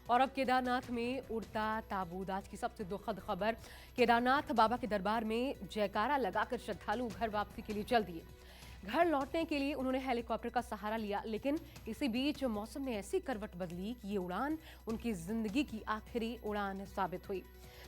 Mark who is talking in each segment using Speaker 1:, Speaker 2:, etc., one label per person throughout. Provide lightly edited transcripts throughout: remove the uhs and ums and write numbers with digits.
Speaker 1: और अब केदारनाथ में उड़ता ताबूत। आज की सबसे दुखद खबर, केदारनाथ बाबा के दरबार में जयकारा लगाकर श्रद्धालु घर वापसी के लिए चल दिए। घर लौटने के लिए उन्होंने हेलीकॉप्टर का सहारा लिया, लेकिन इसी बीच मौसम ने ऐसी करवट बदली कि ये उड़ान उनकी जिंदगी की आखिरी उड़ान साबित हुई।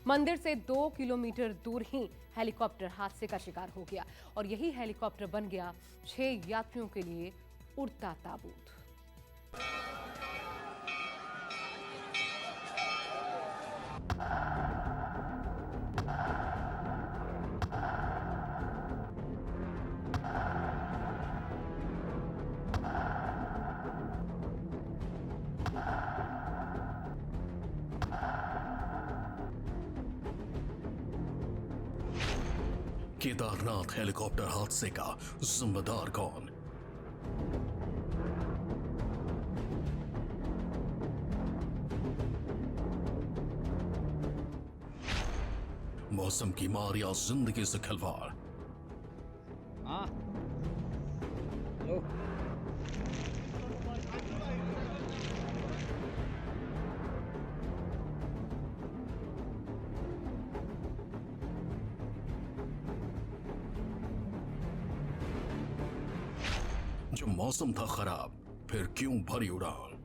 Speaker 1: मंदिर से 2 किलोमीटर दूर ही हेलीकॉप्टर हादसे का शिकार हो गया और यही हेलीकॉप्टर बन गया 6 यात्रियों के लिए उड़ता ताबूत।
Speaker 2: केदारनाथ हेलीकॉप्टर हादसे का जिम्मेदार कौन? मौसम की मार या जिंदगी से खिलवाड़?
Speaker 3: हाँ हेलो।
Speaker 2: जो मौसम था खराब, फिर क्यों भरी उड़ान?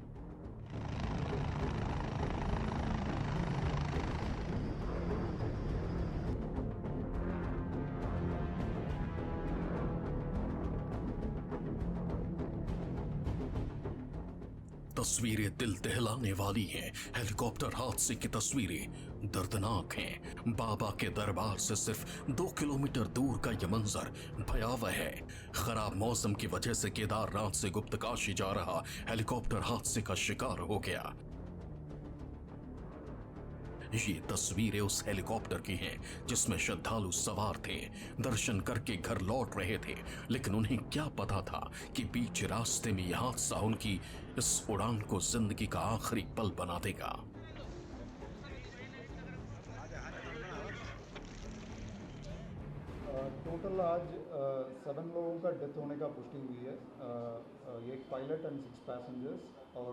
Speaker 2: तस्वीरें दिल दहलाने वाली हैं। हेलीकॉप्टर हादसे की तस्वीरें दर्दनाक हैं। बाबा के दरबार से सिर्फ 2 किलोमीटर दूर का यह मंजर भयावह है। खराब मौसम की वजह से केदारनाथ से गुप्तकाशी जा रहा हेलीकॉप्टर हादसे का शिकार हो गया। ये तस्वीरें उस हेलीकॉप्टर की हैं जिसमें श्रद्धालु सवार थे, दर्शन करके घर लौट रहे थे, लेकिन उन्हें क्या पता था कि बीच रास्ते में यह हादसा उनकी इस उड़ान को जिंदगी का आखिरी पल बना देगा।
Speaker 4: टोटल आज 7 लोगों का डेथ होने का पुष्टि हुई है। एक पायलट एंड 6 पैसेंजर्स, और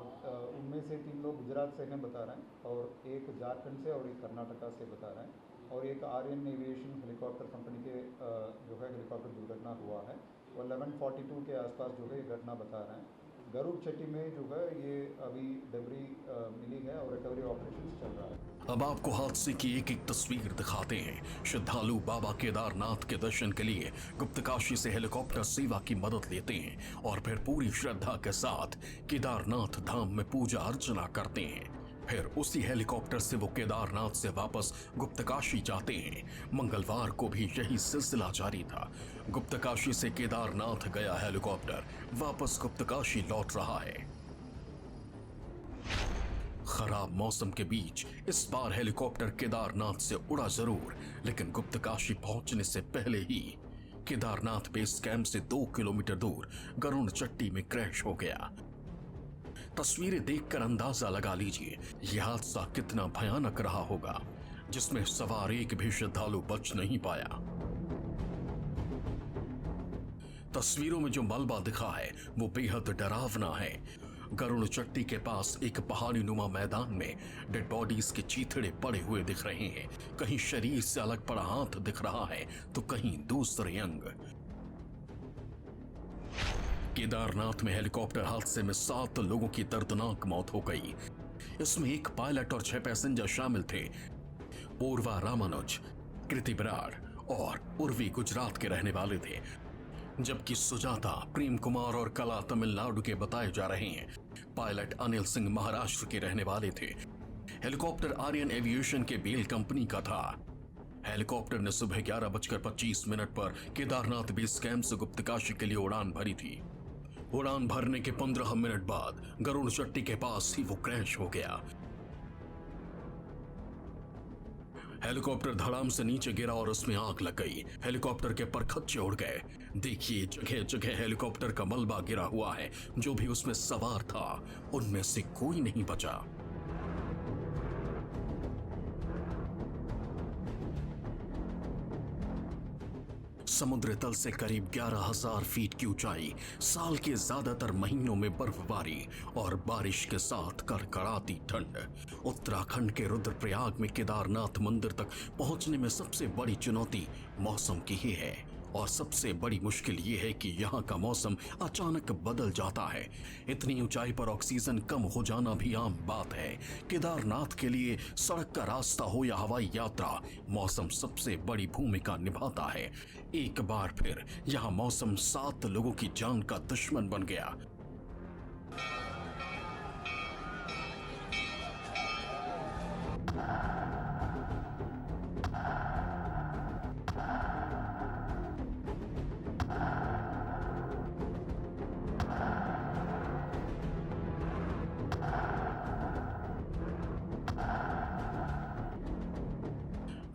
Speaker 4: उनमें से 3 लोग गुजरात से हैं बता रहे हैं, और एक झारखंड से और एक कर्नाटका से बता रहे हैं, और एक आर्यन एविएशन हेलीकॉप्टर कंपनी के जो है हेलीकॉप्टर दुर्घटना हुआ है। और 11:42 के आसपास जो है ये घटना बता रहे हैं। गरुड़ चट्टी में जो है ये अभी डिबरी मिली है और रिकवरी ऑपरेशन चल रहा है।
Speaker 2: अब आपको हादसे की एक एक तस्वीर दिखाते हैं। श्रद्धालु बाबा केदारनाथ के दर्शन के लिए गुप्तकाशी से हेलीकॉप्टर सेवा की मदद लेते हैं और फिर पूरी श्रद्धा के साथ केदारनाथ धाम में पूजा अर्चना करते हैं। फिर उसी हेलीकॉप्टर से वो केदारनाथ से वापस गुप्तकाशी जाते हैं। मंगलवार को भी यही सिलसिला जारी था। गुप्तकाशी से केदारनाथ गया हेलीकॉप्टर वापस गुप्तकाशी लौट रहा है। खराब मौसम के बीच इस बार हेलीकॉप्टर केदारनाथ से उड़ा जरूर, लेकिन गुप्तकाशी पहुंचने से पहले ही केदारनाथ बेस कैंप से 2 किलोमीटर दूर गरुड़ चट्टी में क्रैश हो गया। तस्वीरें देखकर अंदाजा लगा लीजिए यह हादसा कितना भयानक रहा होगा, जिसमें सवार एक भी श्रद्धालु बच नहीं पाया। तस्वीरों में जो मलबा दिखा है वो बेहद डरावना है। गरुड़ चट्टी के पास एक पहाड़ी नुमा मैदान में डेड बॉडीज के चीथड़े पड़े हुए दिख रहे हैं। कहीं शरीर से अलग पड़ा हाथ दिख रहा है तो कहीं दूसरे अंग। केदारनाथ में हेलीकॉप्टर हादसे में 7 लोगों की दर्दनाक मौत हो गई। इसमें एक पायलट और 6 पैसेंजर शामिल थे। पूर्वा रामानुज, कृति बराड़ और उर्वी गुजरात के रहने वाले थे, जबकि सुजाता, प्रेम कुमार और कला तमिलनाडु के बताए जा रहे हैं। पायलट अनिल सिंह महाराष्ट्र के रहने वाले थे। हेलीकॉप्टर आर्यन एविएशन के बेल कंपनी का था। हेलीकॉप्टर ने सुबह 11:25 पर केदारनाथ बेस कैंप से गुप्तकाशी के लिए उड़ान भरी थी। उड़ान भरने के 15 मिनट बाद गरुड़ चट्टी के पास ही वो क्रैश हो गया। हेलीकॉप्टर धड़ाम से नीचे गिरा और उसमें आग लग गई। हेलीकॉप्टर के परखच्चे उड़ गए। देखिए जगह जगह हेलीकॉप्टर का मलबा गिरा हुआ है। जो भी उसमें सवार था उनमें से कोई नहीं बचा। समुद्र तल से करीब 11,000 फीट की ऊंचाई, साल के ज्यादातर महीनों में बर्फबारी और बारिश के साथ कड़कड़ाती ठंड। उत्तराखंड के रुद्रप्रयाग में केदारनाथ मंदिर तक पहुंचने में सबसे बड़ी चुनौती मौसम की ही है। और सबसे बड़ी मुश्किल ये है कि यहाँ का मौसम अचानक बदल जाता है। इतनी ऊंचाई पर ऑक्सीजन कम हो जाना भी आम बात है। केदारनाथ के लिए सड़क का रास्ता हो या हवाई यात्रा, मौसम सबसे बड़ी भूमिका निभाता है। एक बार फिर यहाँ मौसम 7 लोगों की जान का दुश्मन बन गया।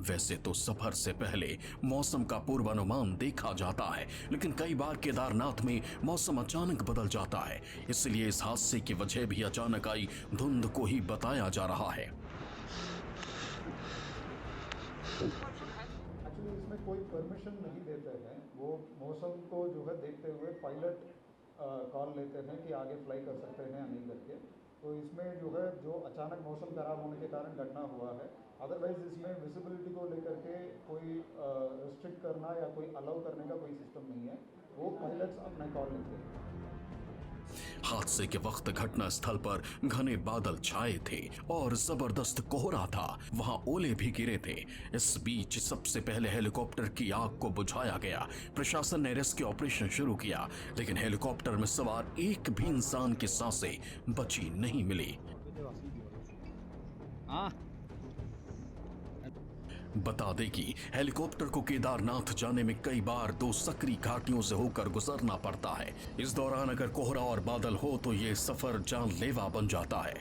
Speaker 2: वैसे तो सफर से पहले मौसम का पूर्वानुमान देखा जाता है, लेकिन कई बार केदारनाथ में मौसम अचानक बदल जाता है। इसलिए इस हादसे की वजह भी अचानक आई धुंध को ही बताया जा रहा है।
Speaker 4: एक्चुअली इसमें कोई परमिशन नहीं देते हैं। वो मौसम को जो है देखते हुए पायलट कॉल लेते हैं कि आगे फ्लाई कर सकते हैं या नहीं करके। तो इसमें जो है जो अचानक मौसम खराब होने के कारण घटना हुआ है। अदरवाइज इसमें विजिबिलिटी को लेकर के कोई रिस्ट्रिक्ट करना या कोई अलाउ करने का कोई सिस्टम नहीं है। वो पायलट्स अपना कॉल लेते हैं।
Speaker 2: हादसे के वक्त घटना स्थल पर घने बादल छाए थे और जबरदस्त कोहरा था। वहां ओले भी गिरे थे। इस बीच सबसे पहले हेलीकॉप्टर की आग को बुझाया गया। प्रशासन ने रेस्क्यू ऑपरेशन शुरू किया, लेकिन हेलीकॉप्टर में सवार एक भी इंसान की सांसें बची नहीं मिली।
Speaker 3: हाँ
Speaker 2: बता दें कि हेलीकॉप्टर को केदारनाथ जाने में कई बार 2 सकरी घाटियों से होकर गुजरना पड़ता है। इस दौरान अगर कोहरा और बादल हो तो ये सफर जानलेवा बन जाता है।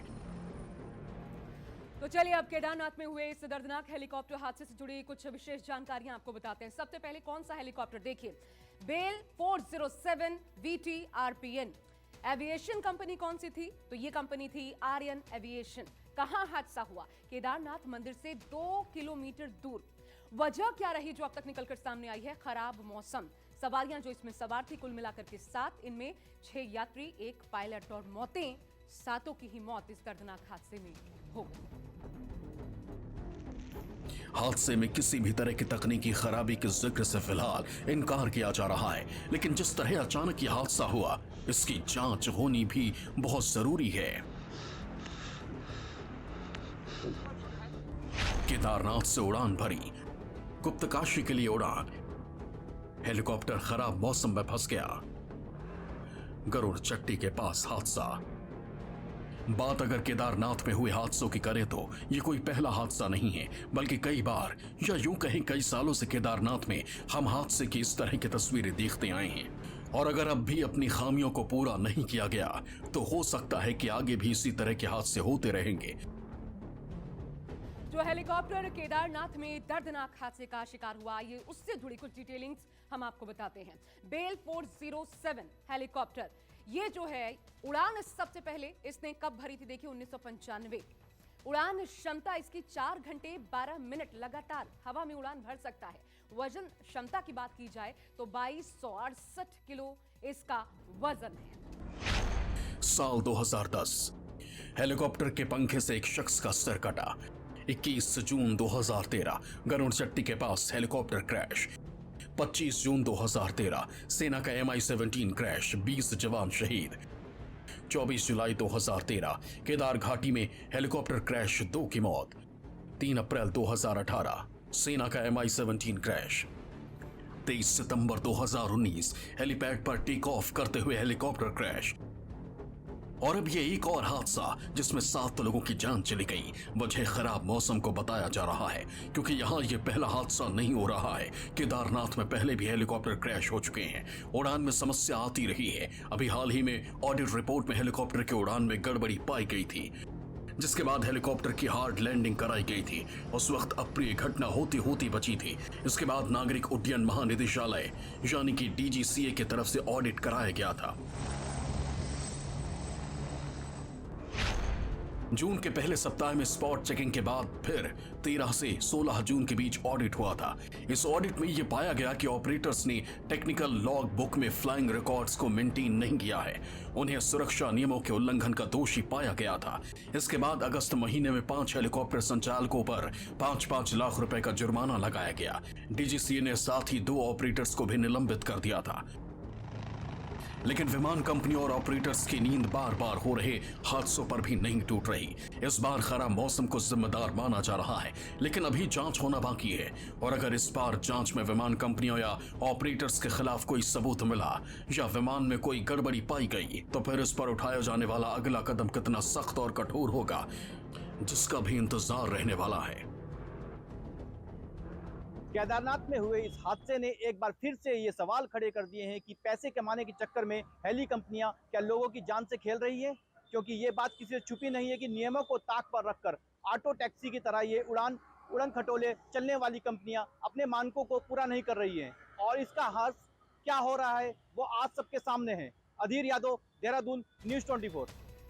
Speaker 1: तो चलिए अब केदारनाथ में हुए इस दर्दनाक हेलीकॉप्टर हादसे से जुड़ी कुछ विशेष जानकारियां आपको बताते हैं। सबसे पहले कौन सा हेलीकॉप्टर, देखिए Bell 407 VT RPN। Aviation company कौन सी थी? तो ये कंपनी थी आर्यन एविएशन। कहां हादसा हुआ? केदारनाथ मंदिर से 2 किलोमीटर दूर। वजह क्या रही जो अब तक निकलकर सामने आई है? खराब मौसम। सवारियां जो इसमें सवार थी कुल मिलाकर के 7, इनमें 6 यात्री, 1 पायलट और मौतें, 7 की ही मौत इस दर्दनाक हादसे में हो गई।
Speaker 2: हादसे में किसी भी तरह की तकनीकी खराबी के जिक्र से फिलहाल इनकार किया जा रहा है, लेकिन जिस तरह अचानक यह हादसा हुआ इसकी जांच होनी भी बहुत जरूरी है। केदारनाथ से उड़ान भरी, गुप्तकाशी के लिए उड़ान। हेलीकॉप्टर खराब मौसम में फंस गया। गरुड़ चट्टी के पास हादसा। बात अगर केदारनाथ में हुए हादसों की करें तो ये कोई पहला हादसा नहीं है, बल्कि कई बार या यूं कहें कई सालों से केदारनाथ में हम हादसे की इस तरह की तस्वीरें देखते आए हैं। और अगर अब भी अपनी खामियों को पूरा नहीं किया गया तो हो सकता है कि आगे भी इसी तरह के हादसे होते रहेंगे।
Speaker 1: जो हेलीकॉप्टर केदारनाथ में दर्दनाक हादसे का शिकार हुआ, ये उससे जुड़ी कुछ डिटेलिंग्स हम आपको बताते हैं। बेल 407 हेलीकॉप्टर, ये जो है उड़ान सबसे पहले इसने कब भरी थी? देखिए 1995। उड़ान क्षमता इसकी 4 घंटे 12 मिनट लगातार हवा में उड़ान भर सकता है। वजन क्षमता की बात की जाए तो 2268 किलो इसका वजन है।
Speaker 2: साल 2010 हेलीकॉप्टर के पंखे से एक शख्स का सिर कटा। 21 जून 2013 गरुड़ चट्टी के पास हेलीकॉप्टर क्रैश। 25 जून 2013 सेना का MI-17 क्रैश, 20 जवान शहीद। 24 जुलाई 2013 केदार घाटी में हेलीकॉप्टर क्रैश, 2 की मौत। 3 अप्रैल 2018 सेना का MI-17 क्रैश। 23 सितंबर 2019 हेलीपैड पर टेक ऑफ करते हुए हेलीकॉप्टर क्रैश। और अब ये एक और हादसा जिसमें 7 लोगों की जान चली गई। वजह खराब मौसम को बताया जा रहा है, क्योंकि यहाँ ये पहला हादसा नहीं हो रहा है। केदारनाथ में पहले भी हेलीकॉप्टर क्रैश हो चुके हैं। उड़ान में समस्या आती रही है। अभी हाल ही में ऑडिट रिपोर्ट में हेलीकॉप्टर के उड़ान में गड़बड़ी पाई गई थी, जिसके बाद हेलीकॉप्टर की हार्ड लैंडिंग कराई गई थी। उस वक्त अप्रिय घटना होती होती बची थी। इसके बाद नागरिक उड्डयन महानिदेशालय यानी कि DGCA की तरफ से ऑडिट कराया गया था। जून के पहले सप्ताह में स्पॉट चेकिंग के बाद फिर 13 से 16 जून के बीच ऑडिट हुआ था। इस ऑडिट में यह पाया गया कि ऑपरेटर्स ने टेक्निकल लॉग बुक में फ्लाइंग रिकॉर्ड्स को मेंटेन नहीं किया है। उन्हें सुरक्षा नियमों के उल्लंघन का दोषी पाया गया था। इसके बाद अगस्त महीने में 5 हेलीकॉप्टर संचालकों पर 5-5 लाख रुपए का जुर्माना लगाया गया। डीजीसीए ने साथ ही 2 ऑपरेटर्स को भी निलंबित कर दिया था। लेकिन विमान कंपनी और ऑपरेटर्स की नींद बार बार हो रहे हादसों पर भी नहीं टूट रही। इस बार खराब मौसम को जिम्मेदार माना जा रहा है, लेकिन अभी जांच होना बाकी है। और अगर इस बार जांच में विमान कंपनियों या ऑपरेटर्स के खिलाफ कोई सबूत मिला या विमान में कोई गड़बड़ी पाई गई, तो फिर इस पर उठाया जाने वाला अगला कदम कितना सख्त और कठोर होगा, जिसका भी इंतजार रहने वाला है।
Speaker 5: केदारनाथ में हुए इस हादसे ने एक बार फिर से ये सवाल खड़े कर दिए हैं कि पैसे कमाने के चक्कर में हेली कंपनियां क्या लोगों की जान से खेल रही है, क्योंकि ये बात किसी से छुपी नहीं है कि नियमों को ताक पर रखकर ऑटो टैक्सी की तरह ये उड़न खटोले चलने वाली कंपनियां अपने मानकों को पूरा नहीं कर रही हैं। और इसका हर्ष क्या हो रहा है वो आज सबके सामने है। अधीर यादव, देहरादून, न्यूज़ 24।